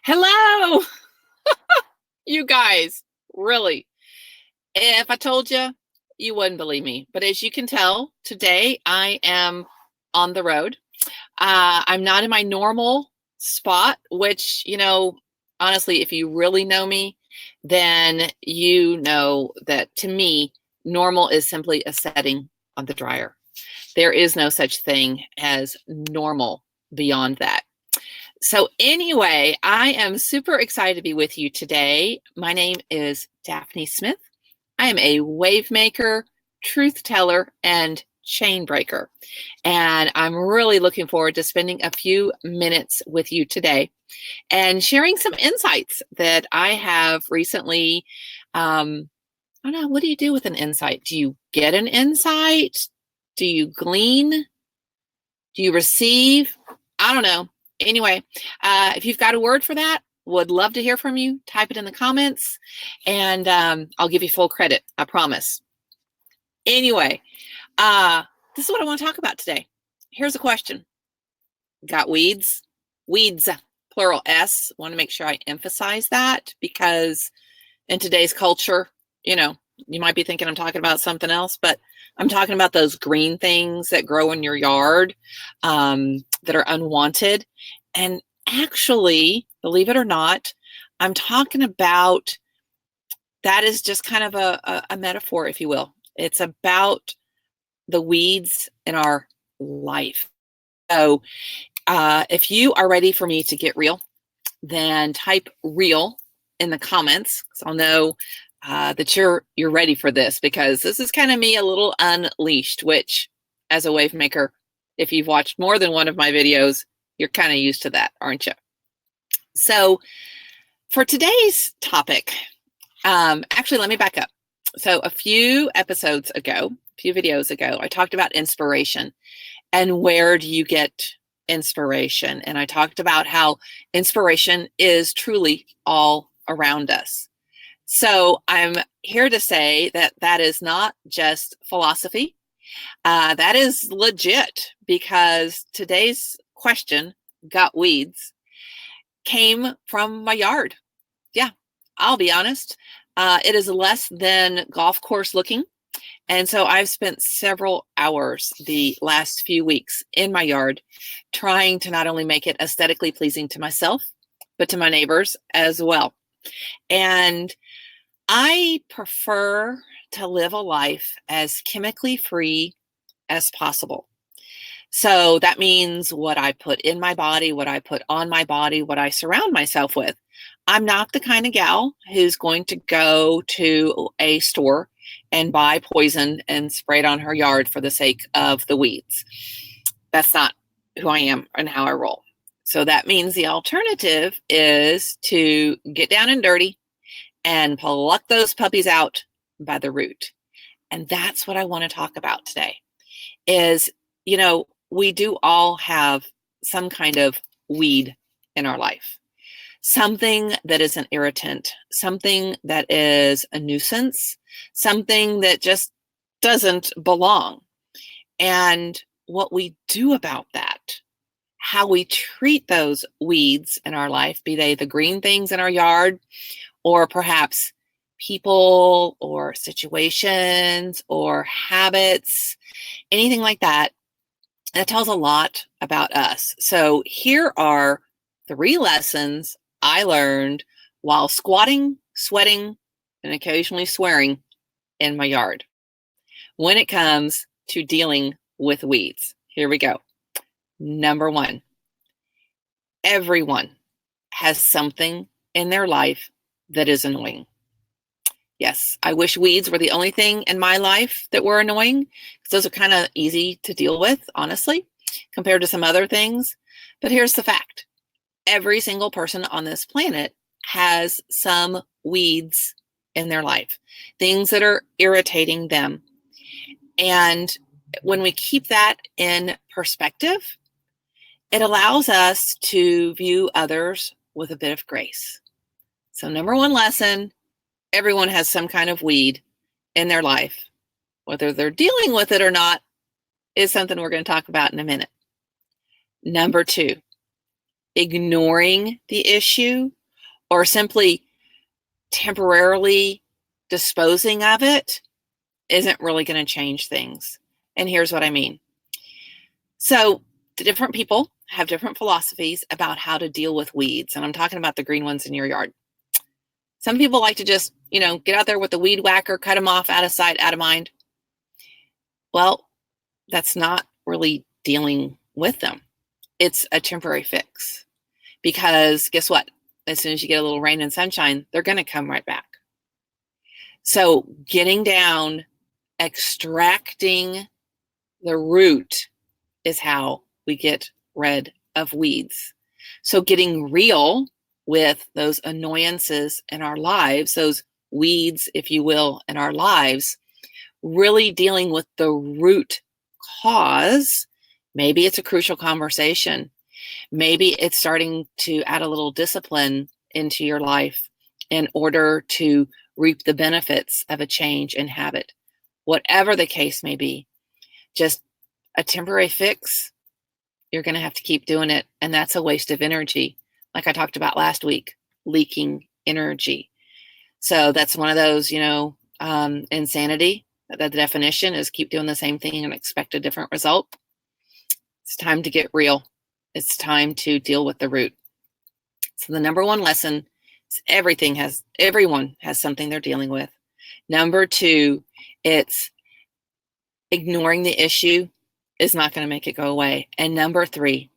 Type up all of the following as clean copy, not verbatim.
Hello, you guys. Really, if I told you, you wouldn't believe me. But as you can tell, today I am on the road. I'm not in my normal spot, which, honestly, if you really know me, then you know that to me, normal is simply a setting on the dryer. There is no such thing as normal beyond that. So anyway, I am super excited to be with you today. My name is Daphne Smith. I am a wave maker, truth teller, and chain breaker. And I'm really looking forward to spending a few minutes with you today and sharing some insights that I have recently. I don't know, what do you do with an insight? Do you get an insight? Do you glean? Do you receive? I don't know. Anyway, if you've got a word for that, would love to hear from you. Type it in the comments, and I'll give you full credit, I promise. Anyway, this is what I want to talk about today. Here's a question. Got weeds? Weeds, plural S. Want to make sure I emphasize that because in today's culture, you might be thinking I'm talking about something else, but I'm talking about those green things that grow in your yard that are unwanted. And actually, believe it or not, I'm talking about that is just kind of a metaphor, if you will. It's about the weeds in our life. So if you are ready for me to get real, then type real in the comments, so I'll know that you're ready for this, because this is kind of me a little unleashed, which as a wave maker, if you've watched more than one of my videos, you're kind of used to that, aren't you? So for today's topic, actually, let me back up. So a few videos ago, I talked about inspiration and where do you get inspiration? And I talked about how inspiration is truly all around us. So I'm here to say that that is not just philosophy. That is legit, because today's question, got weeds, came from my yard. Yeah, I'll be honest. It is less than golf course looking. And so I've spent several hours the last few weeks in my yard trying to not only make it aesthetically pleasing to myself, but to my neighbors as well. And I prefer to live a life as chemically free as possible. So that means what I put in my body, what I put on my body, what I surround myself with. I'm not the kind of gal who's going to go to a store and buy poison and spray it on her yard for the sake of the weeds. That's not who I am and how I roll. So that means the alternative is to get down and dirty and pluck those puppies out by the root. And that's what I want to talk about today is, we do all have some kind of weed in our life, something that is an irritant, something that is a nuisance, something that just doesn't belong. And what we do about that, how we treat those weeds in our life, be they the green things in our yard, or perhaps people or situations or habits, anything like that, that tells a lot about us. So here are 3 lessons I learned while squatting, sweating, and occasionally swearing in my yard when it comes to dealing with weeds. Here we go. Number 1, everyone has something in their life that is annoying. Yes, I wish weeds were the only thing in my life that were annoying, because those are kind of easy to deal with, honestly, compared to some other things. But here's the fact. Every single person on this planet has some weeds in their life, things that are irritating them. And when we keep that in perspective, it allows us to view others with a bit of grace. So number 1 lesson, everyone has some kind of weed in their life. Whether they're dealing with it or not is something we're going to talk about in a minute. Number 2, ignoring the issue or simply temporarily disposing of it isn't really going to change things. And here's what I mean. So, the different people have different philosophies about how to deal with weeds. And I'm talking about the green ones in your yard. Some people like to just, get out there with the weed whacker, cut them off, out of sight, out of mind. Well, that's not really dealing with them. It's a temporary fix. Because guess what? As soon as you get a little rain and sunshine, they're going to come right back. So getting down, extracting the root is how we get rid of weeds. So getting real with those annoyances in our lives, those weeds, if you will, in our lives, really dealing with the root cause. Maybe it's a crucial conversation. Maybe it's starting to add a little discipline into your life in order to reap the benefits of a change in habit. Whatever the case may be, just a temporary fix, you're going to have to keep doing it. And that's a waste of energy. Like I talked about last week, leaking energy. So that's one of those, insanity. The definition is keep doing the same thing and expect a different result. It's time to get real. It's time to deal with the root. So the number one lesson is everyone has something they're dealing with. Number two, it's ignoring the issue is not going to make it go away. And number three,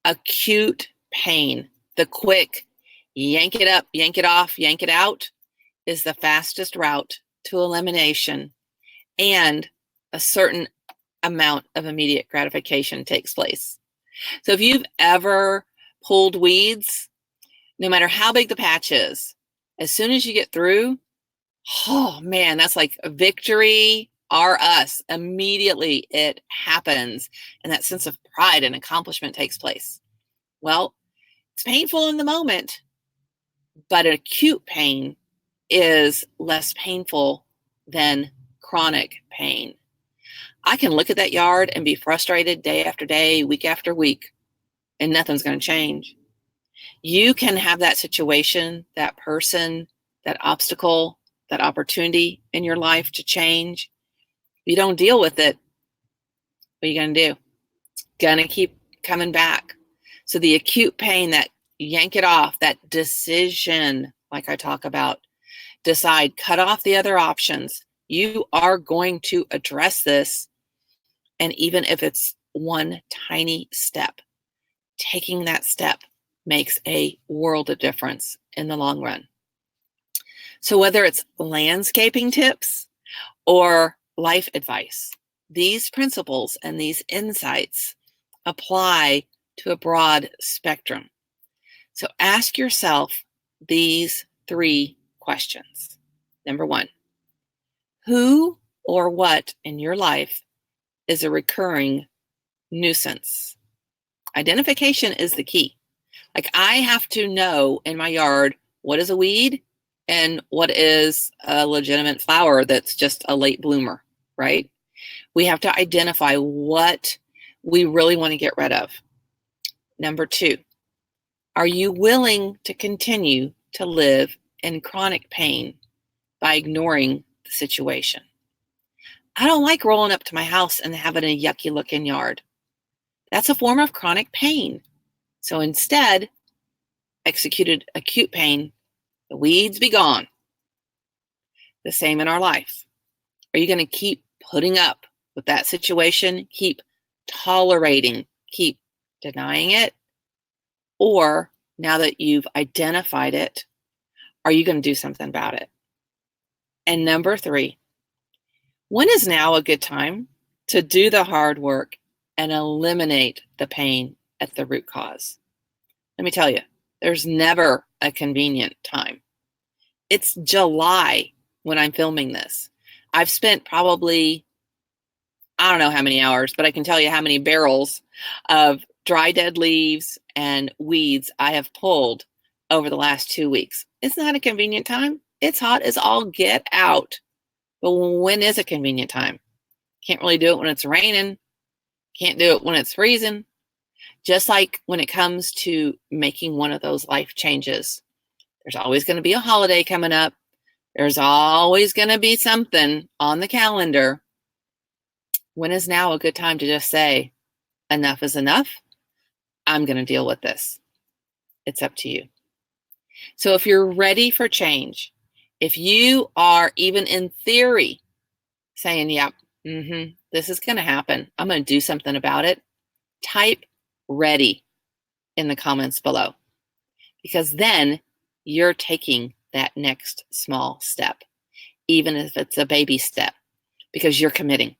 acute pain, the quick yank it up, yank it off, yank it out is the fastest route to elimination, and a certain amount of immediate gratification takes place. So if you've ever pulled weeds, no matter how big the patch is, as soon as you get through, oh man, that's like a victory or us. Immediately it happens, and that sense of pride and accomplishment takes place. Well, it's painful in the moment, but acute pain is less painful than chronic pain. I can look at that yard and be frustrated day after day, week after week, and nothing's going to change. You can have that situation, that person, that obstacle, that opportunity in your life to change. If you don't deal with it, what are you going to do? It's going to keep coming back. So the acute pain, that yank it off, that decision, like I talk about, decide, cut off the other options. You are going to address this. And even if it's one tiny step, taking that step makes a world of difference in the long run. So whether it's landscaping tips or life advice, these principles and these insights apply to a broad spectrum. So ask yourself these three questions. Number one, who or what in your life is a recurring nuisance? Identification is the key. Like I have to know in my yard what is a weed and what is a legitimate flower that's just a late bloomer, right? We have to identify what we really want to get rid of. Number two, are you willing to continue to live in chronic pain by ignoring the situation? I don't like rolling up to my house and having a yucky looking yard. That's a form of chronic pain. So instead, executed acute pain, the weeds be gone. The same in our life. Are you going to keep putting up with that situation, keep tolerating, keep denying it? Or now that you've identified it, are you going to do something about it? And number three, when is now a good time to do the hard work and eliminate the pain at the root cause? Let me tell you, there's never a convenient time. It's July when I'm filming this. I've spent probably, I don't know how many hours, but I can tell you how many barrels of dry dead leaves and weeds I have pulled over the last 2 weeks. It's not a convenient time. It's hot as all get out. But when is a convenient time? Can't really do it when it's raining. Can't do it when it's freezing. Just like when it comes to making one of those life changes, there's always going to be a holiday coming up. There's always going to be something on the calendar. When is now a good time to just say, enough is enough? I'm going to deal with this. It's up to you. So if you're ready for change, if you are even in theory saying, yep, this is going to happen, I'm going to do something about it, type ready in the comments below, because then you're taking that next small step, even if it's a baby step, because you're committing.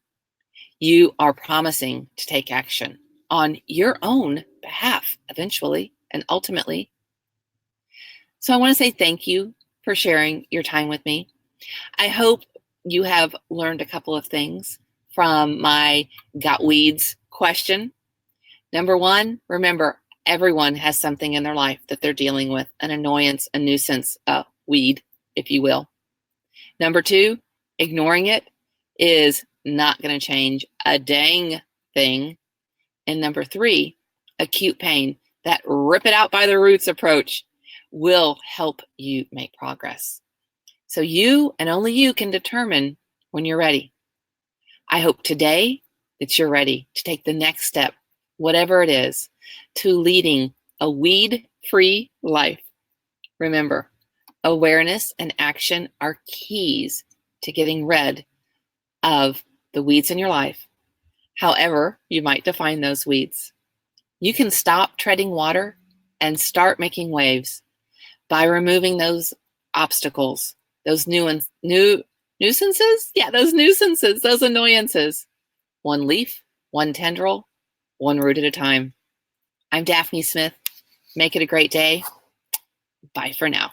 You are promising to take action on your own behalf eventually and ultimately. So I want to say thank you for sharing your time with me. I hope you have learned a couple of things from my got weeds question. Number one, remember, everyone has something in their life that they're dealing with, an annoyance, a nuisance, a weed, if you will. Number two, ignoring it is not going to change a dang thing. And number three, acute pain, that rip it out by the roots approach, will help you make progress. So you and only you can determine when you're ready. I hope today that you're ready to take the next step, whatever it is, to leading a weed-free life. Remember, awareness and action are keys to getting rid of the weeds in your life, however you might define those weeds. You can stop treading water and start making waves by removing those obstacles, those nuisances? Yeah, those nuisances, those annoyances. One leaf, one tendril, one root at a time. I'm Daphne Smith. Make it a great day. Bye for now.